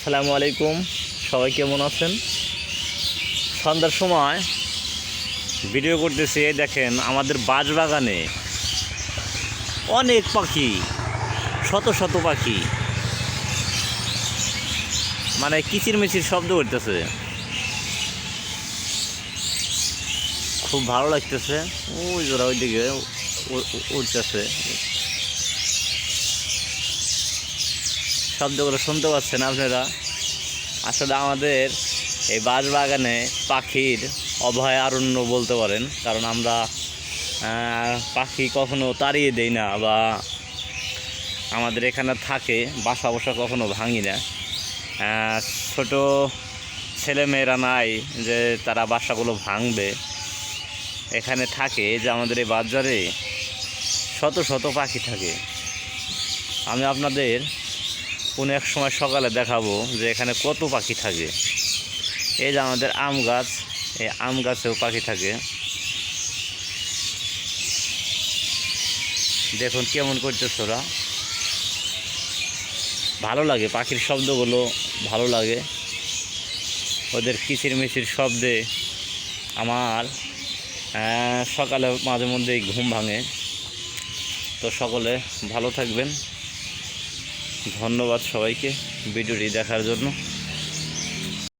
আসসালামু আলাইকুম। সবাই কেমন আছেন? সন্ধ্যার সময় ভিডিও করতেছি। এই দেখেন আমাদের বাঁশবাগানে অনেক পাখি, শত শত পাখি, মানে কিচিরমিচির শব্দ করতেছে। খুব ভালো লাগতেছে। ওই জোড়া ওইদিকে উঠতেছে, শব্দগুলো শুনতে পাচ্ছেন আপনারা? আসলে আমাদের এই বাঁশবাগানে পাখির অভয়ারণ্য বলতে পারেন, কারণ আমরা পাখি কখনো তাড়িয়ে দেই না, বা আমাদের এখানে থাকে, বাসা বসা কখনো ভাঙি না। ছোট ছেলেমেয়েরা নাই যে তারা বাসাগুলো ভাঙবে, এখানে থাকে। যে আমাদের এই বাজারে শত শত পাখি থাকে। আমি আপনাদের কোনো এক সময় সকালে দেখাবো যে এখানে কত পাখি থাকে। এই যে আমাদের আম গাছ, এই আম গাছেও পাখি থাকে। দেখুন কেমন করতেছে ওরা। ভালো লাগে পাখির শব্দগুলো, ভালো লাগে ওদের কিচিরমিচির শব্দে। আমার সকালে মাঝে মধ্যেই ঘুম ভাঙে। তো সকলে ভালো থাকবেন। ধন্যবাদ সবাইকে ভিডিওটি দেখার জন্য।